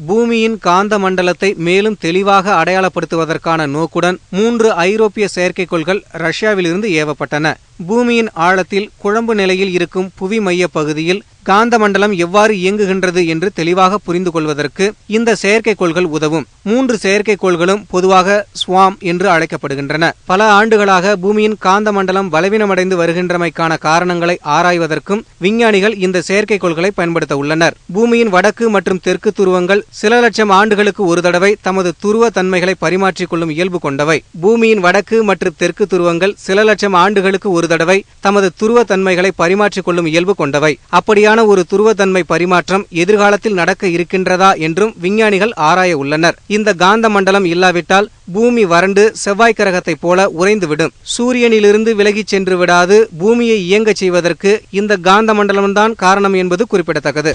பூமியின் காந்த மண்டலத்தை மேலும் தெளிவாக அடையாளப்படுத்துவதற்கான நோக்குடன் 3 ஐரோப்பிய செயற்கைக்கோள்கள் ரஷ்யாவிலிருந்து ஏவப்பட்டன. பூமியின் ஆழத்தில் குழம்பு நிலையில் இருக்கும் புவி மைய பகுதியில் காந்த மண்டலம் எவ்வாறு இயங்குகின்றது என்று தெளிவாக புரிந்து கொள்வதற்கு இந்த செயற்கைக்கோள்கள் உதவும். 3 செயற்கைக்கோள்களும் பொதுவாக ஸ்வாம் என்று அழைக்கப்படுகின்றன. பல ஆண்டுகளாக பூமியின் காந்த மண்டலம் பலவீனமடைந்து வருகின்றமைக்கான காரணங்களை ஆராய்வதற்கும் விஞ்ஞானிகள் இந்த செயற்கைக்கோள்களை பயன்படுத்த உள்ளனர். பூமியின் வடக்கு மற்றும் தெற்கு துருவங்கள் சில லட்சம் ஆண்டுகளுக்கு ஒரு தடவை தமது துருவ தன்மைகளை பரிமாற்றிக் கொள்ளும் இயல்பு கொண்டவை. பூமியின் வடக்கு மற்றும் தெற்கு துருவங்கள் சில லட்சம் ஆண்டுகளுக்கு ஒரு தடவை தமது துருவ தன்மைகளை பரிமாற்றிக் கொள்ளும் இயல்பு கொண்டவை. அப்படியான ஒரு துருவத்தன்மை பரிமாற்றம் எதிர்காலத்தில் நடக்க இருக்கின்றதா என்றும் விஞ்ஞானிகள் ஆராய உள்ளனர். இந்த காந்த மண்டலம் இல்லாவிட்டால் பூமி வறண்டு செவ்வாய் கிரகத்தைப் போல உறைந்துவிடும். சூரியனிலிருந்து விலகிச் சென்று விடாது பூமியை இயங்கச் செய்வதற்கு இந்த காந்த மண்டலம்தான் காரணம் என்பது குறிப்பிடத்தக்கது.